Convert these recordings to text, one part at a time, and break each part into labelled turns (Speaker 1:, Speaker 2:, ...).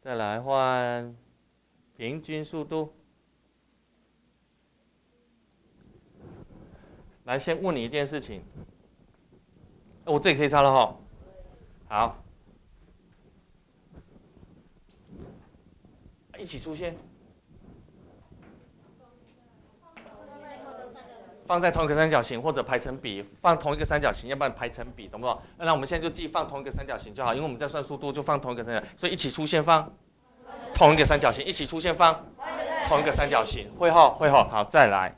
Speaker 1: 再来换平均速度。来，先问你一件事情，我这里可以抄了哈。好，一起出现，放在同一个三角形或者排成比，放同一个三角形，要不然排成比，懂不懂？那我们现在就记放同一个三角形就好，因为我们在算速度就放同一个三角形，所以一起出现放同一个三角形，一起出现放同一个三角形，会后，好，再来。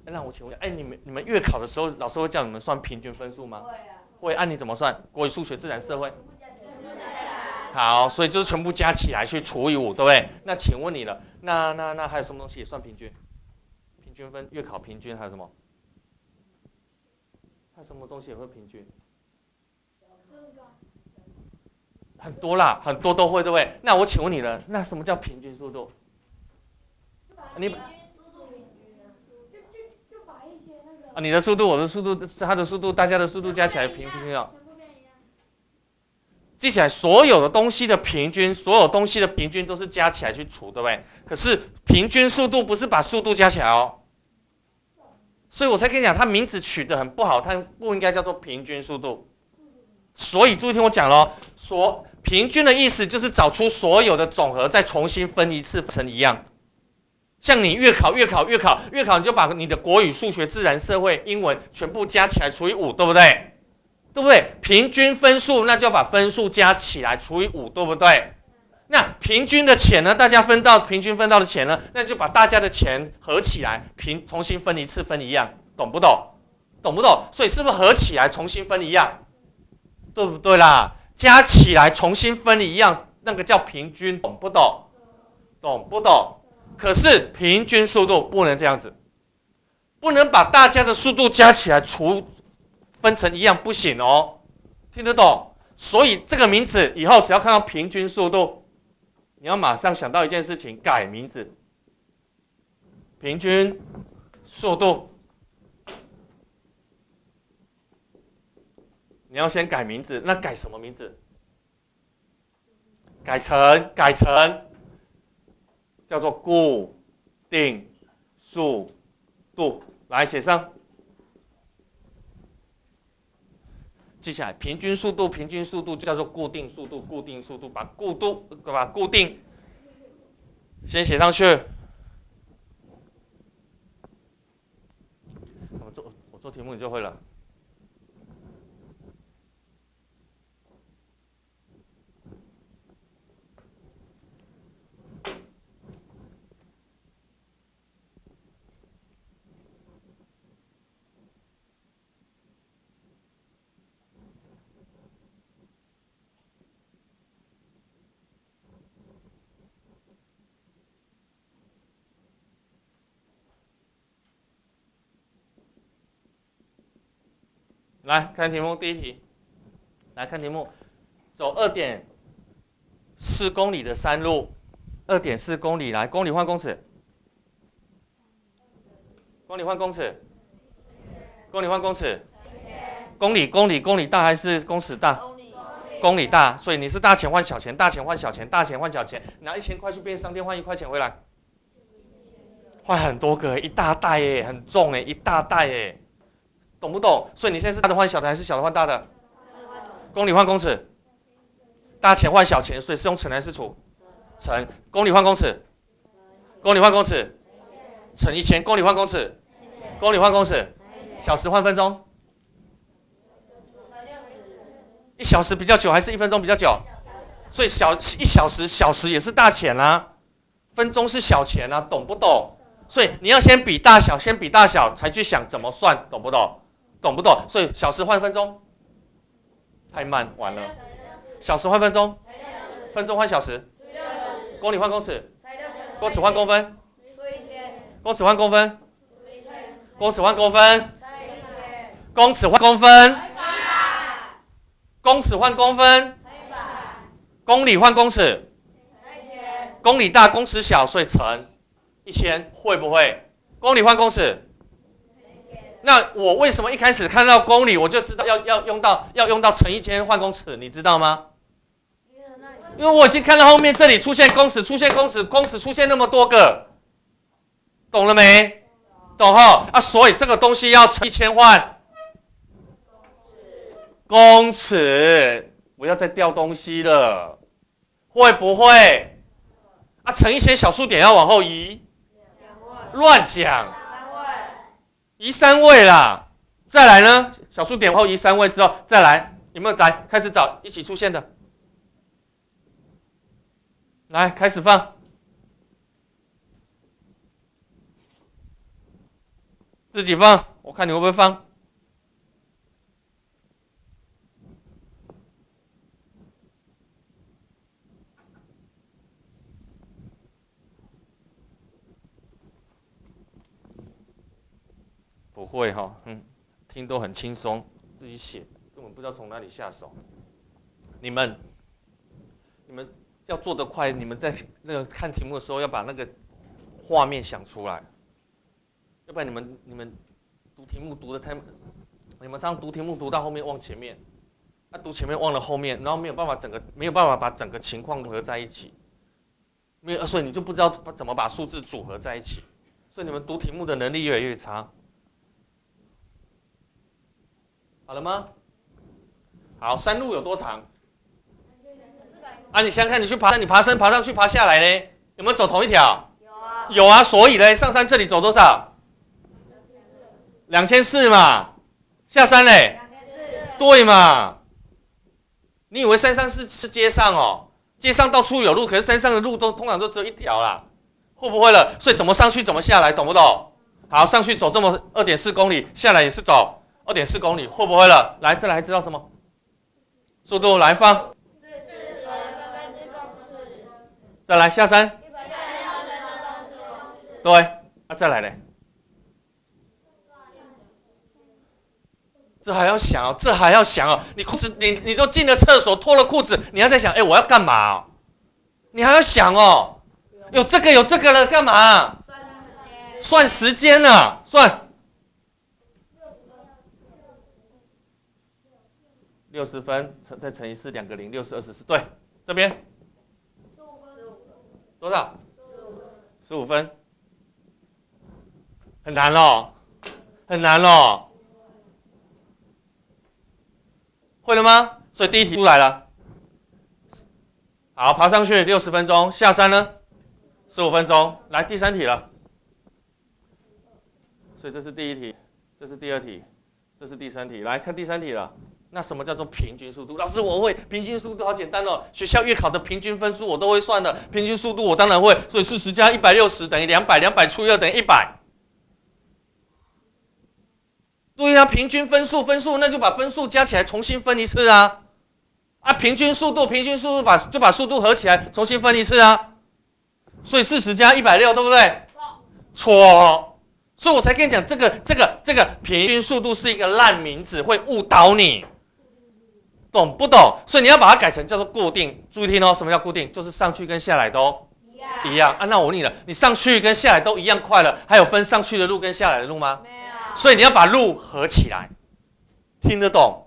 Speaker 1: 那我请问，你们月考的时候，老师会叫你们算平均分数吗？会啊。会，按你怎么算？国语、数学、自然、社会。好，所以就是全部加起来去除以5，对不对？那请问你了，那还有什么东西也算平均？平均分，月考平均还有什么？还有什么东西也会平均？很多啦，很多都会，对不对？那我请问你了，那什么叫平均速度？你你的速度，我的速度，他的速度，大家的速度加起来平均哦。记起来，所有的东西的平均，都是加起来去除，对不对？可是平均速度不是把速度加起来哦。所以我才跟你讲，它名词取得很不好，它不应该叫做平均速度。所以注意听我讲咯，平均的意思就是找出所有的总和，再重新分一次成一样。像你月考，你就把你的国语、数学、自然、社会、英文全部加起来除以5，对不对？对不对？平均分数，那就把分数加起来除以5，对不对？那平均的钱呢？大家平均分到的钱呢？那就把大家的钱合起来，重新分一次，分一样，懂不懂？所以是不是合起来重新分一样？对不对啦？加起来重新分一样，那个叫平均，懂不懂？可是平均速度不能这样子，不能把大家的速度加起来分成一样，不行哦，听得懂？所以这个名词以后只要看到平均速度，你要马上想到一件事情，改名字。平均速度，你要先改名字，那改什么名字？改成叫做固定速度，来写上，记下来，平均速度就叫做固定速度，把固定先写上去。我做题目你就会了。来看题目，第一题，来看题目，走2.4公里的山路，2.4公里，来，公里换公尺，公里换公尺，公里大还是公尺大？公里大，所以你是大钱换小钱，大钱换小钱，拿1000块去便利商店换1块钱回来，换很多个，一大袋耶，很重耶，一大袋耶。懂不懂？所以你现在是大的换小的还是小的换大的？公里换公尺，大钱换小钱，所以是用乘还是除？乘。公里换公尺，乘1000，公里换公尺，小时换分钟，1小时比较久还是1分钟比较久？所以1小时也是大钱啊，分钟是小钱啊，懂不懂？所以你要先比大小才去想怎么算，懂不懂？所以小时换分钟太慢，完了。小时换分钟，分钟换小时，公里换公尺，公尺换公分，公尺换公分，公尺换公分，公尺换公分，公尺换公分，公里换公尺，公里大公尺小，所以乘1000，会不会？公里换公尺。那我为什么一开始看到公里我就知道要用到乘1000换公尺，你知道吗？因为我已经看到后面这里出现公尺，出现公尺，公尺出现那么多个，懂了没？懂哈？啊，所以这个东西要乘1000换公尺，不要再掉东西了，会不会？啊，乘一些小数点要往后移，乱讲，移3位啦。再来呢，小数点往后移3位之后，再来，有没有来开始找一起出现的？来，开始放，自己放，我看你会不会放。不会哈，听都很轻松，自己写，根本不知道从哪里下手。你们要做得快，你们在那个看题目的时候要把那个画面想出来，要不然你们读题目读的太，你们常读题目读到后面忘前面，读前面忘了后面，然后没有办法把整个情况合在一起，所以你就不知道怎么把数字组合在一起，所以你们读题目的能力越来越差。好了吗？好，山路有多长？啊，你想想看，你去爬山，你爬山爬上去爬下来呢，有没有走同一条？有啊，所以呢，上山这里走多少？2400嘛。下山嘞？对嘛？你以为山上是街上哦？街上到处有路，可是山上的路通常都只有一条啦，会不会了？所以怎么上去怎么下来，懂不懂？好，上去走这么2.4公里，下来也是走2.4公里，会不会了？来，再来知道什么？速度来放。再来下山。对，再来嘞。这还要想哦，你裤子你都进了厕所脱了裤子，你还在想，我要干嘛哦？你还要想哦，有这个了干嘛？算时间啊，算60分再乘以4，2个0，60、24，对，这边多少？15分，很难咯，很难咯。会了吗？所以第一题出来了。好，爬上去60分钟，下山呢15分钟。来第3题了。所以这是第一题，这是第2题，这是第3题。来看第3题了。那什么叫做平均速度？老师我会平均速度，好简单哦。学校月考的平均分数我都会算的，平均速度我当然会。所以40加160等于200，200除以2等于100。对啊，平均分数那就把分数加起来重新分一次啊。平均速度就把速度合起来重新分一次啊。所以40加160，对不对？错。所以我才跟你讲，这个平均速度是一个烂名字，会误导你，懂不懂？所以你要把它改成叫做固定。注意听哦，什么叫固定？就是上去跟下来都一样。那我问你了，你上去跟下来都一样快了，还有分上去的路跟下来的路吗？没有。所以你要把路合起来，听得懂？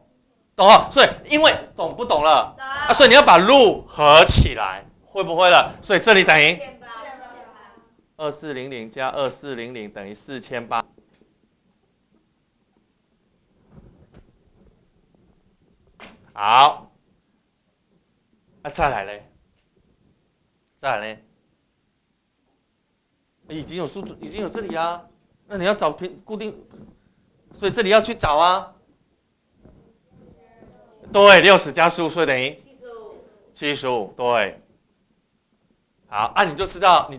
Speaker 1: 懂哦？所以因为懂不懂了？所以你要把路合起来，会不会了？所以这里等于2400加2400等于4800。好，再来嘞，已经有这里啊，那你要找固定，所以这里要去找啊。对，60加15，所以等于75，对。好，你就知道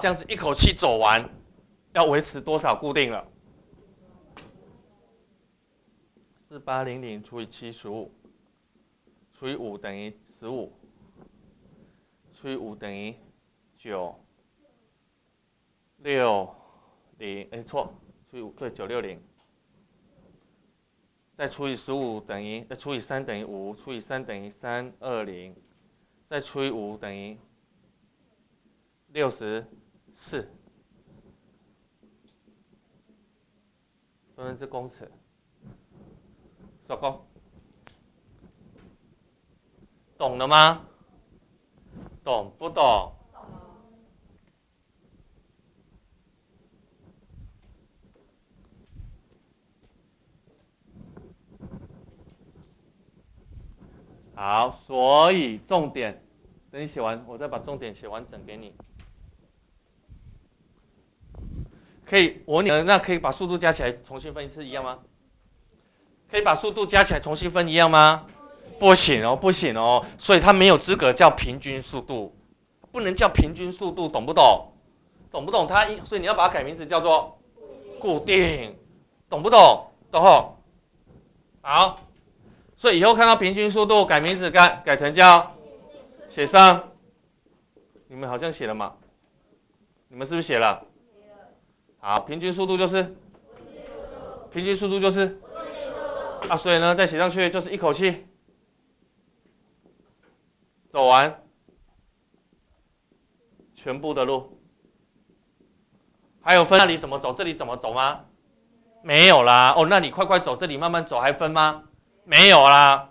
Speaker 1: 这样子一口气走完要维持多少固定了。4800除以75，除以5等于15，除以5等于960，错，除以5对960。再除以15等于，除以3等于5，除以3等于320，再除以5等于64，分之公尺，收工，懂了吗？懂不懂？好，所以重点，等你写完，我再把重点写完整给你。可以，那可以把速度加起来重新分一次一样吗？可以把速度加起来重新分一样吗？不行哦，不行哦，所以它没有资格叫平均速度，不能叫平均速度，懂不懂？懂不懂？所以你要把它改名字叫做固定，懂不懂？懂后，好，所以以后看到平均速度改名字改成叫写上，你们好像写了嘛？你们是不是写了？好，平均速度就是啊，所以呢再写上去就是一口气走完全部的路。还有分那里怎么走，这里怎么走吗？没有啦。哦，那你快快走，这里慢慢走还分吗？没有啦。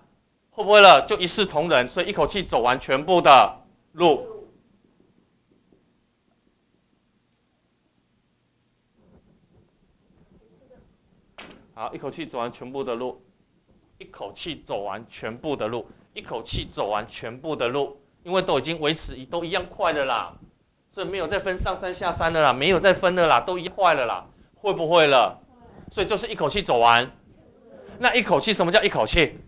Speaker 1: 会不会了？就一视同仁，所以一口气走完全部的路。好，一口气走完全部的路，一口气走完全部的路，一口气走完全部的路，因为都已经维持都一样快的啦，所以没有再分上山下山的啦，没有再分的啦，都一样快了啦，会不会了？所以就是一口气走完。那一口气什么叫一口气？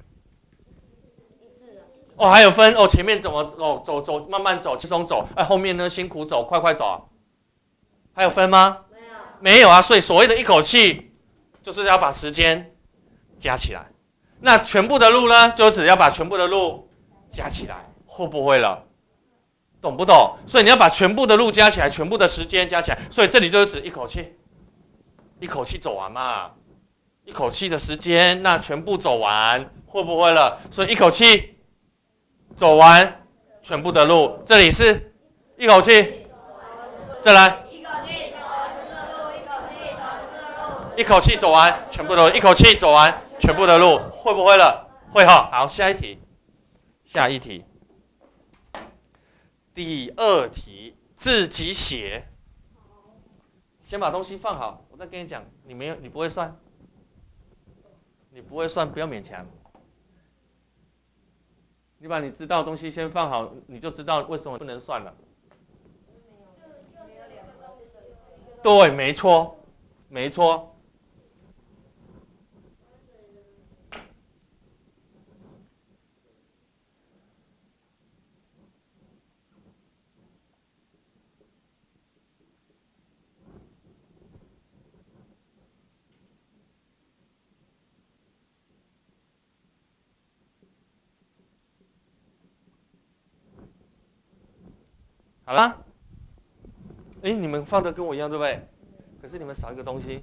Speaker 1: 哦，还有分哦，前面怎么走，慢慢走，轻松走，后面呢辛苦走，快快走，还有分吗？没有啊，所以所谓的一口气，就是要把时间加起来。那全部的路呢，就只要把全部的路加起来，会不会了？懂不懂？所以你要把全部的路加起来，全部的时间加起来，所以这里就是指一口气走完嘛，一口气的时间，那全部走完，会不会了？所以一口气走完全部的路，这里是一口气，再来，一口气走完全部的路，一口气走完全部的路，会不会了？会哈。好，下一题，第二题，自己写。先把东西放好，我再跟你讲，你不会算，不要勉强。你把你知道的东西先放好，你就知道为什么不能算了。对，没错。好啦，你们放的跟我一样对不对？可是你们少一个东西。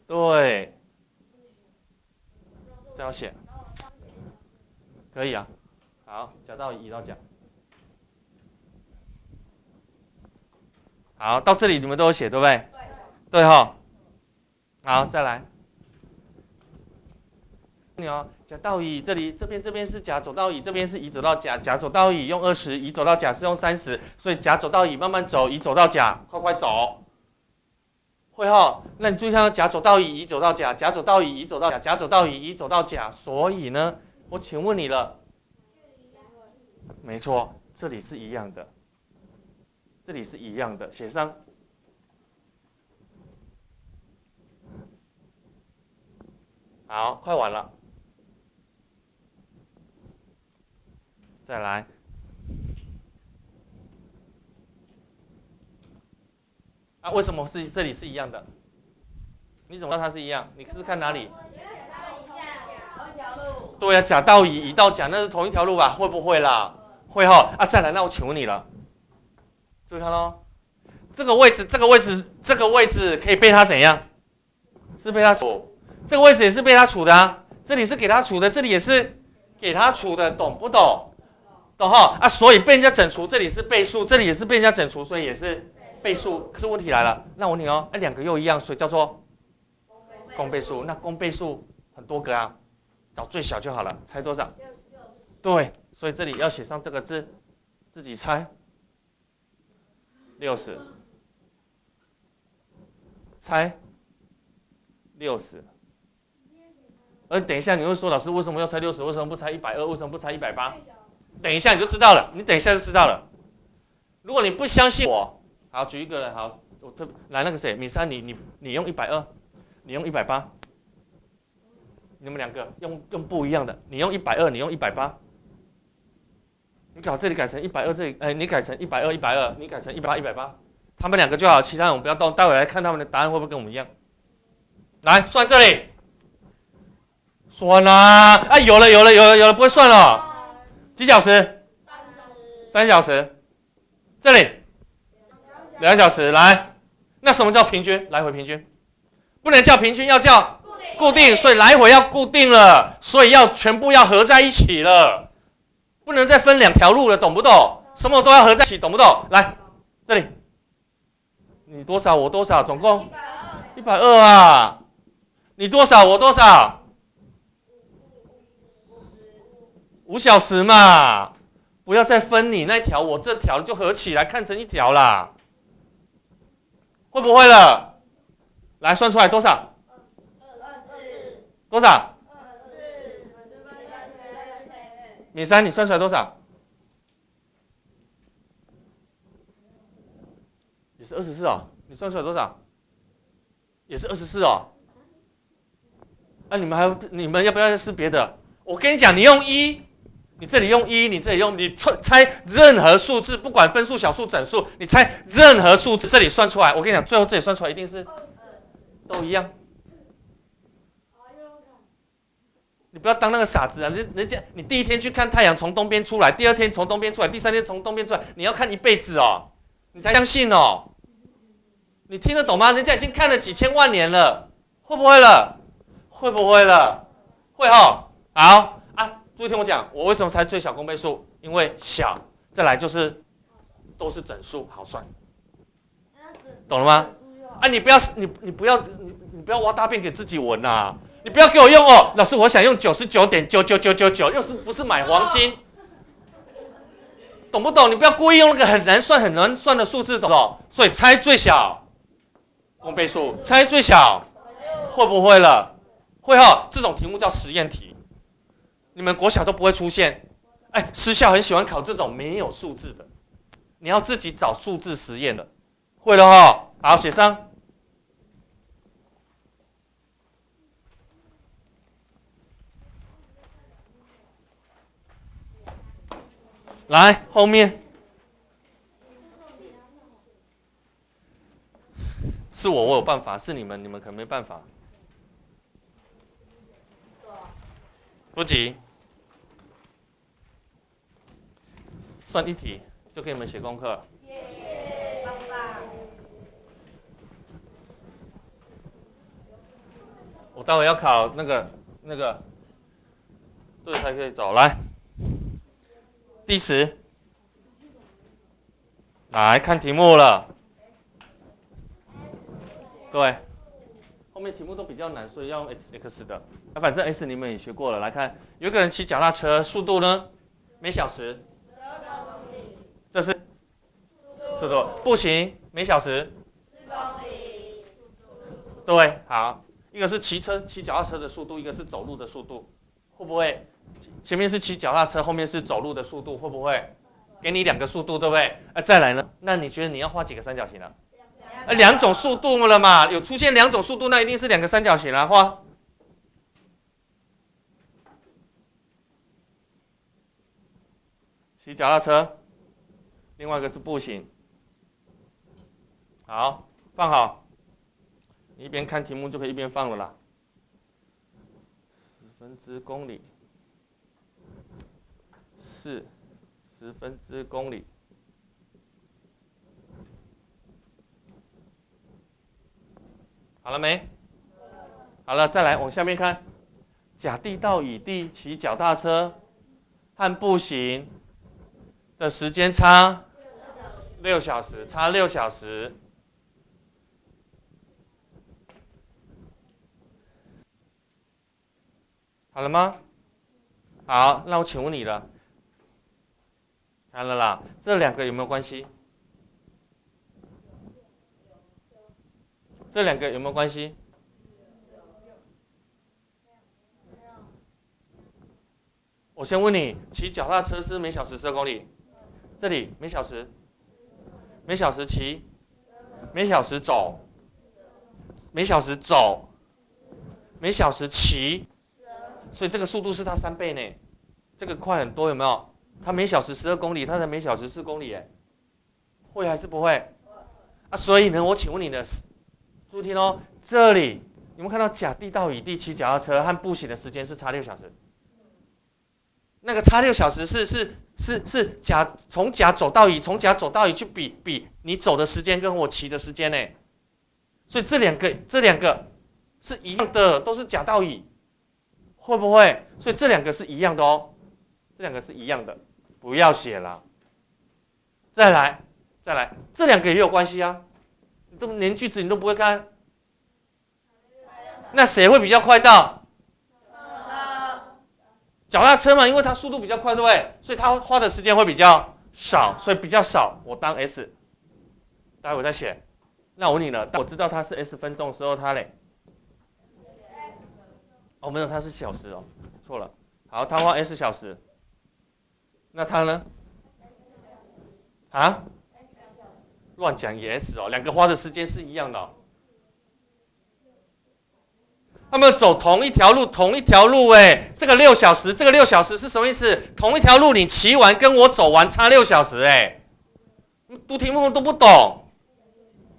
Speaker 1: 对，这样写，可以啊。好，甲到乙到甲。好，到这里你们都有写对不对？对哈。好，再来。甲到乙，这边是甲走到乙，这边是乙走到甲，甲走到乙用20，乙走到甲是用30，所以甲走到乙慢慢走，乙走到甲快快走。会哈，那你注意看，甲走到乙，乙走到甲，甲走到乙，乙走到甲，甲走到乙，乙走到甲，所以呢，我请问你了，没错，这里是一样的，写上。好，快完了，再来。为什么这里是一样的？你怎么知道它是一样？你是看哪里？对啊，甲到乙，乙到甲，那是同一条路吧？会不会啦？会哈。再来，那我请问你了，注意看咯，这个位置可以被它怎样？是被它除，这个位置也是被它除的啊。这里是给它除的，这里也是给它除的，懂不懂？懂哈。所以被人家整除，这里是倍数，这里也是被人家整除，所以也是倍数。可是问题来了，那我问你哦，两个又一样，所以叫做公倍数，那公倍数很多个啊，找最小就好了，猜多少？对，所以这里要写上这个字，自己猜。60，猜60。等一下你会说，老师为什么要猜60？为什么不猜120？为什么不猜180？等一下你就知道了，你等一下就知道了。如果你不相信我，好，举一个人，好，来那个谁，敏珊，你用120，你用180，你们两个用不一样的，你用120，你用180，你搞这里改成120，这里你改成120，你改成180，他们两个就好，其他人我们不要动，待会来看他们的答案会不会跟我们一样。来算这里，算啦，有了，不会算了。几小时？3小时。这里2小时。来，那什么叫平均？来回平均，不能叫平均，要叫固定，所以来回要固定了，所以要全部要合在一起了，不能再分2条路了，懂不懂？什么都要合在一起，懂不懂？来，这里，你多少我多少，总共120啊，你多少我多少？5小时嘛，不要再分你那条我这条，就合起来看成一条啦，会不会了？来算出来多少？多少？敏珊你算出来多少？也是24哦，你算出来多少？也是24哦。你们要不要试别的？我跟你讲，你用1。你这里用1，你这里用，你猜任何数字，不管分数、小数、整数，你猜任何数字，这里算出来，我跟你讲，最后这里算出来一定是都一样。你不要当那个傻子啊！人家你第一天去看太阳从东边出来，第2天从东边出来，第3天从东边出来，你要看一辈子哦，你才相信哦。你听得懂吗？人家已经看了几千万年了，会不会了？会不会了？会哦。好。注意听我讲，我为什么猜最小公倍数？因为小，再来就是都是整数，好算，懂了吗？你不要挖大便给自己闻啊！你不要给我用哦，老师我想用99.99999，又是不是买黄金？懂不懂？你不要故意用那个很难算的数字，懂不懂？所以猜最小公倍数，猜最小，会不会了？会哦，这种题目叫实验题。你们国小都不会出现，私校很喜欢考这种没有数字的，你要自己找数字实验的，会了哦。好，写上。来，后面是我有办法，是你们可能没办法。不急，算一题就给你们写功课。我待会要考那个，这个才可以走。来，第10，来看题目了。对，后面题目都比较难，所以要用 x 的。反正 S 你们也学过了。来看，有一个人骑脚踏车，速度呢？每小时12公里。这是速度。步行每小时4公里。对，好，一个是骑脚踏车的速度，一个是走路的速度，会不会？前面是骑脚踏车，后面是走路的速度，会不会？给你2个速度，对不对？再来呢？那你觉得你要画几个三角形啊？2种速度了嘛，有出现2种速度，那一定是2个三角形啦，画。骑脚踏车，另外一个是步行。好，放好，你一边看题目就可以一边放了啦。10公里是10公里。好了没？好了，再来往下面看。甲地到乙地骑脚踏车和步行的时间差6小时，差6小时。好了吗？好，那我请问你了，看了啦，这两个有没有关系？这两个有没有关系？我先问你，骑脚踏车是每小时12公里，这里每小时骑，每小时走，每小时走，每小时骑，所以这个速度是它3倍呢，这个快很多有没有？它每小时12公里，它才每小时4公里哎，会还是不会？啊，所以呢，我请问你的，注意听哦，这里有没有看到甲地到乙地骑脚踏车和步行的时间是差6小时？那个差6小时是甲从甲走到乙，从甲走到乙去比你走的时间跟我骑的时间呢，所以这两个是一样的，都是甲到乙，会不会？所以这两个是一样的哦，这两个是一样的，不要写了。再来，这两个也有关系啊，你这么连句子你都不会看，那谁会比较快到？脚踏车嘛，因为它速度比较快，对不对？所以它花的时间会比较少，所以比较少，我当 S， 待会我再写。那我问你了，当我知道它是 S 分钟的时候，它嘞？哦，没有，它是小时哦，错了。好，它花 S 小时，那它呢？啊？乱讲也 S 哦，两个花的时间是一样的哦。他们走同一条路，哎，这个6小时，这个6小时是什么意思？同一条路你骑完跟我走完差6小时，哎，读题目都不懂。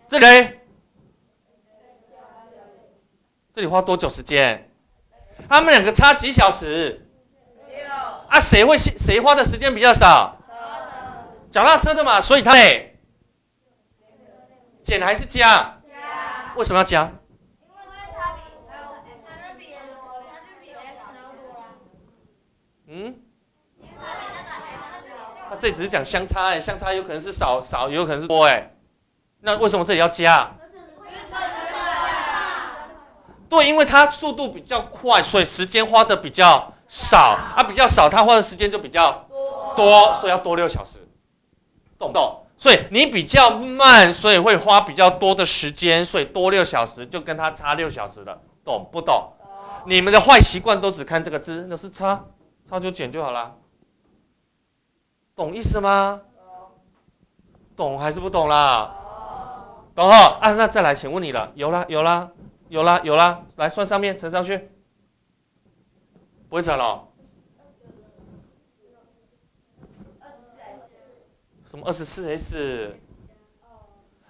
Speaker 1: 这里，这里花多久时间？他们两个差几小时？6。啊，谁花的时间比较少？脚踏车的嘛，所以他嘞，减还是加？加。为什么要加？他这里只是讲相差，相差有可能是少，有可能是多，那为什么这里要加？对，因为它速度比较快，所以时间花的比较少，比较少，它花的时间就比较多，所以要多6小时，懂不懂？所以你比较慢，所以会花比较多的时间，所以多6小时就跟它差6小时了，懂不懂？你们的坏习惯都只看这个字，那是差就减就好了，懂意思吗？懂还是不懂啦？懂哈？那再来，请问你了，有啦，来算上面，乘上去，不会乘了。什么24S？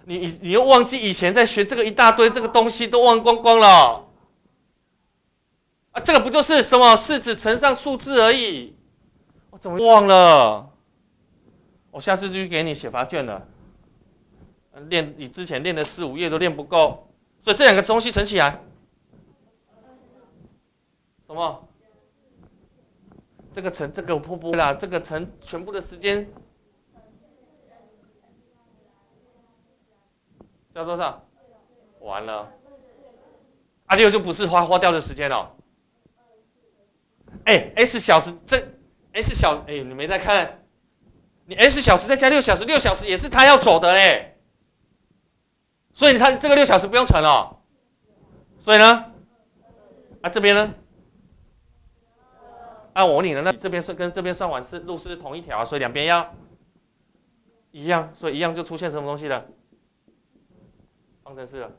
Speaker 1: 你又忘记以前在学这个一大堆这个东西都忘光光了。这个不就是什么式子乘上数字而已？我怎么忘了？我下次就去给你写罚卷了。你之前练的4、5页都练不够，所以这两个东西乘起来，什么？这个乘这个会不会啦？这个乘全部的时间叫多少？完了，6就不是花掉的时间了。S 小时S 小你没在看，你 S 小时再加6小时，6小时也是他要走的嘞，所以他这个6小时不用乘了，所以呢，这边呢，我问你了，那这边是跟这边算完路是同一条，所以两边要一样，所以一样就出现什么东西了？方程式了，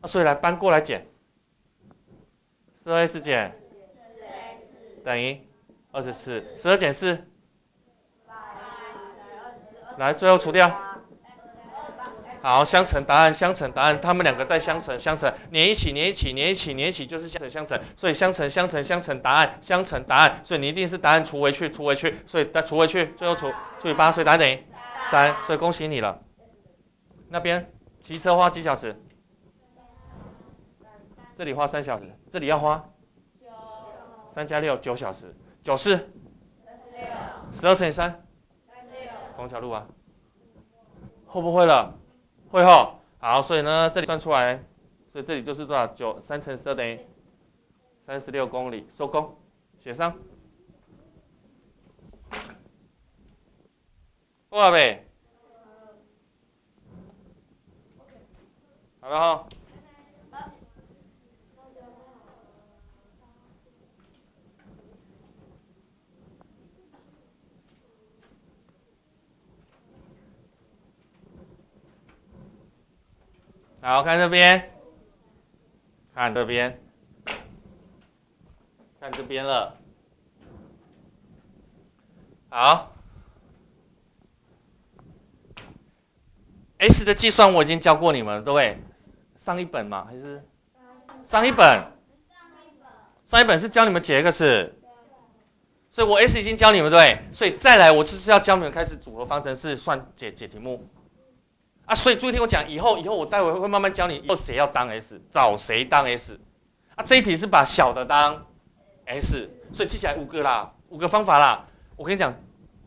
Speaker 1: 所以来搬过来减，12S 减等于24，12减4，来最后除掉，好，相乘答案，他们两个在相乘，连一起就是相乘，所以相乘答案，所以你一定是答案除回去，所以除回去，最后除以8，所以答案等于3，所以恭喜你了。那边骑车花几小时？这里花3小时，这里要花3加6 9小时，94 12乘以3，同条路啊，会不会了？会吼，好，所以呢，这里算出来，所以这里就是多少？3乘12等于36公里，收工，写上。哇呗，好了哈。好，看这边，看这边，看这边了。好 ，S 的计算我已经教过你们了，对不对？上一本嘛，还是上一本？上一本是教你们解 X， 所以我 S 已经教你们，对不对？所以再来我就是要教你们开始组合方程式算解题目。啊，所以注意听我讲，以后我待会会慢慢教你，以后谁要当 S， 找谁当 S。啊，这一题是把小的当 S， 所以记起来5个啦，5个方法啦。我跟你讲，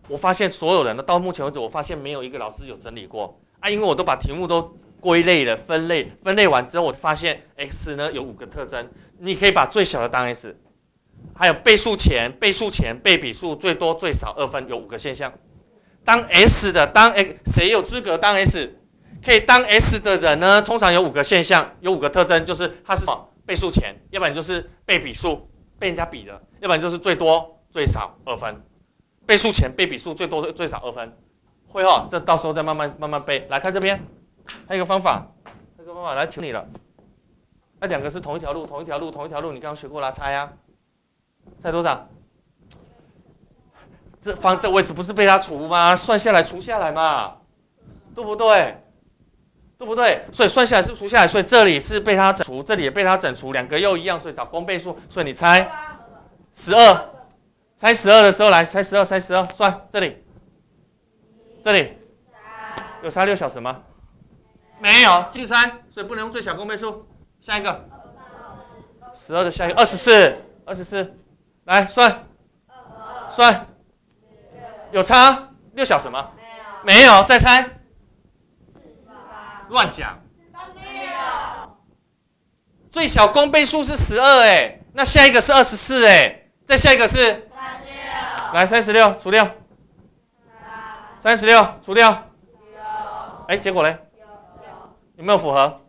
Speaker 1: 我发现所有人到目前为止，我发现没有一个老师有整理过啊，因为我都把题目都归类了，分类完之后，我发现 X 呢有5个特征，你可以把最小的当 S， 还有倍数前、被比数最多最少2分有5个现象。当 S 的谁有资格当 S？可以当 S 的人呢，通常有5个现象，有5个特征，就是它是什么倍数前，要不然就是被比数，被人家比的，要不然就是最多最少2分。倍数前、被比数最多最少2分，会哦，这到时候再慢慢背。来看这边，还有一个方法，来求你了。那2个是同一条路，你刚刚学过啦，猜啊，猜多少？这位置不是被它除吗？算下来除下来嘛，对不对？对不对？所以算下来是除下来，所以这里是被它整除，这里也被它整除，2个又一样，所以找公倍数。所以你猜12，猜12的时候来猜12，算这里有差6小时吗？没有，继续猜，所以不能用最小公倍数。下一个12的下一个24，来算，有差6小时吗？没有，再猜。乱讲，最小公倍数是12哎，那下一个是24哎，再下一个是来36除掉，36除掉，哎，结果嘞？有没有符合？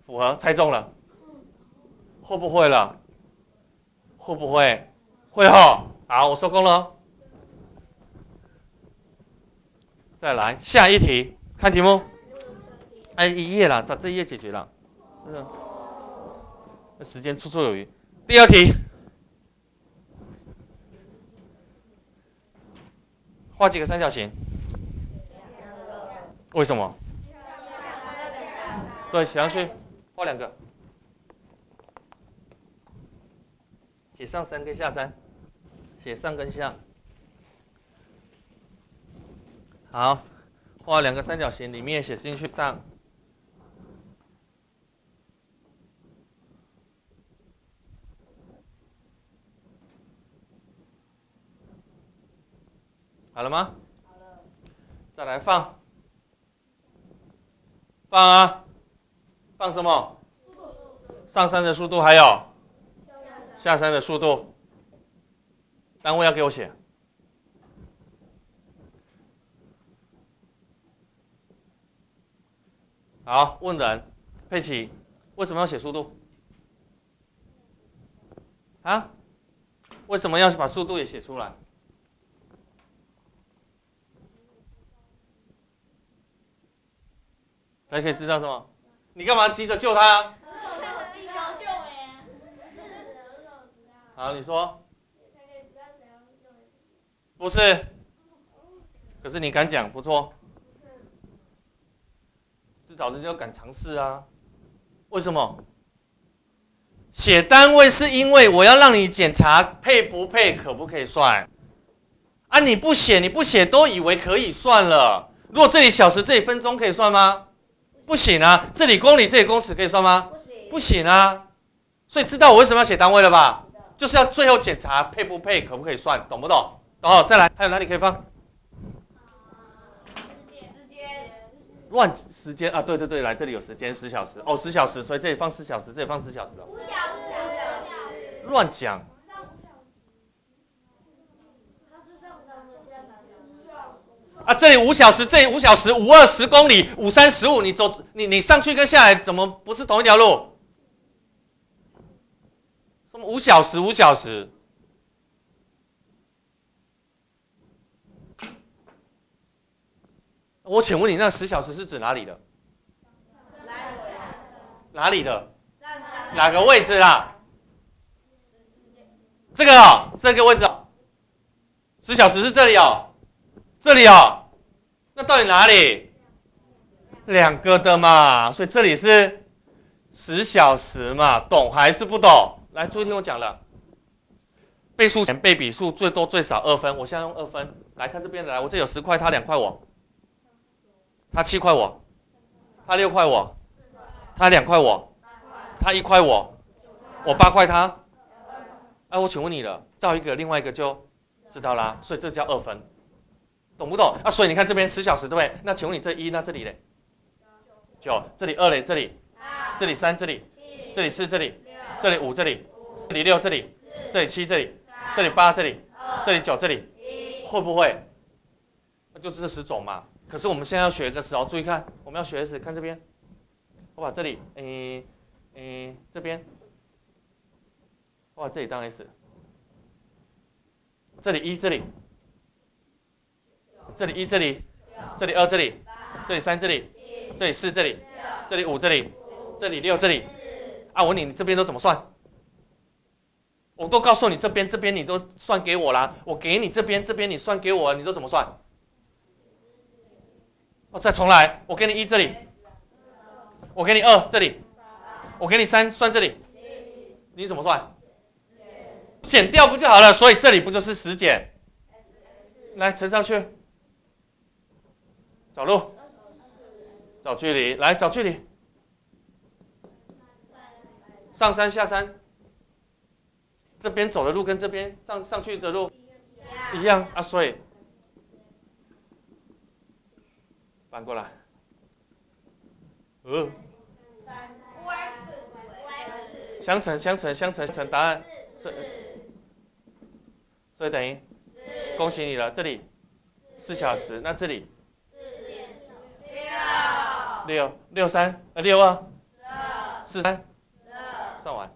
Speaker 1: 符合，猜中了，会不会了？会不会？会吼，好，我收工了。再来下一题。看题目，哎，一页啦，把这一页解决了，是的，时间绰绰有余。第2题，画几个三角形？为什么？对，写上去，画2个，写上3跟下3，写上跟下，好。画2个三角形，里面写进去上。好了吗？好了。再来放啊！放什么？上山的速度还有下山的速度。单位要给我写。好，问人，佩奇，为什么要写速度？啊？为什么要把速度也写出来？还可以知道什么？你干嘛急着救他？好，你说。不是。可是你敢讲，不错。至少人家敢尝试啊。为什么？写单位是因为我要让你检查配不配，可不可以算。啊，你不写都以为可以算了。如果这里小时，这里分钟可以算吗？不行啊。这里公里，这里公尺可以算吗？不行啊。所以知道我为什么要写单位了吧？就是要最后检查配不配，可不可以算，懂不懂？然后再来，还有哪里可以放？乱时间啊，对对对，来这里有时间10小时，哦10小时，所以这里放10小时，这里放10小时了。
Speaker 2: 5小时。
Speaker 1: 乱讲。啊，这里5小时，这里5小时，52 10公里，53 15，你走你上去跟下来怎么不是同一条路？什么5小时5小时？我请问你，那10小时是指哪里的？哪里的？哪个位置啦？这个哦，这个位置哦。10小时是这里哦，这里哦。那到底哪里？2个的嘛，所以这里是10小时嘛，懂还是不懂？来，注意听我讲了。倍数前被比数最多最少2分，我现在用2分。来看这边的，来，我这有10块，他2块我，他7块我，他6块我，他2块我，他1块我8块他。哎，我请问你了，照一个，另外一个就知道啦，所以这叫2分，懂不懂？啊，所以你看这边10小时对不对？那请问你这1，那这里嘞？9，这里2嘞，这里3，这里4，这里5，这里6，这里7，这里8，这里9，这里会不会？那就是这10种嘛。可是我们现在要学的时候，注意看，我们要学的是看这边，我把这里这边，我把这里当 S， 这里1，这里1，这里2，这里3，这里4，这里5，这里6，这里啊，我问你这边都怎么算？我都告诉你这边你都算给我啦，我给你这边你算给我，你都怎么算？哦，再重来，我给你1这里，我给你2这里，我给你3算这里，你怎么算？减掉不就好了？所以这里不就是10减？来乘上去，找路，找距离，来找距离，上3下3，这边走的路跟这边上去的路一样啊，所以反过来，相乘，答案所以等于，恭喜你了，这里4小时，那这里6 3 6 2 4 3，算完，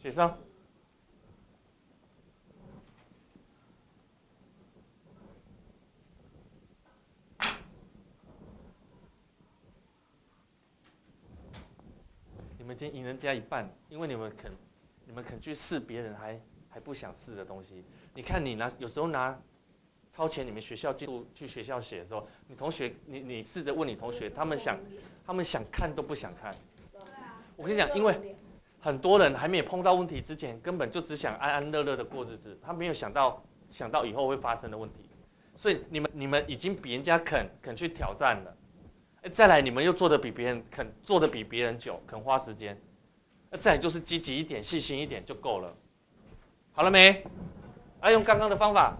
Speaker 1: 写上。你们已经赢人家一半，因为你们肯去试别人还不想试的东西。你看你有时候拿超前你们学校进度去学校写的时候，你同学你试着问你同学，他们想看都不想看。我跟你讲，因为很多人还没有碰到问题之前，根本就只想安安乐乐的过日子，他没有想到以后会发生的问题。所以你们已经比人家肯去挑战了。再来，你们又做的比别人久，肯花时间。再来就是积极一点、细心一点就够了。好了没？用刚刚的方法。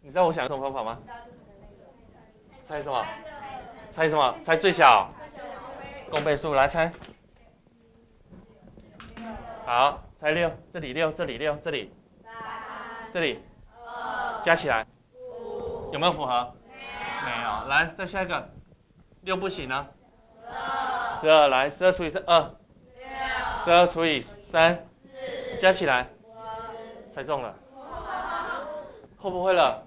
Speaker 1: 你知道我想用什么方法吗？猜什么？猜什么？猜最小公倍数，来猜。好，猜6，这里6，这里6，这里加起来有没有符合？没有。来，再下一个，6不行啊。12，来，12除以2，12除以3，加起来，猜中了。会不会了？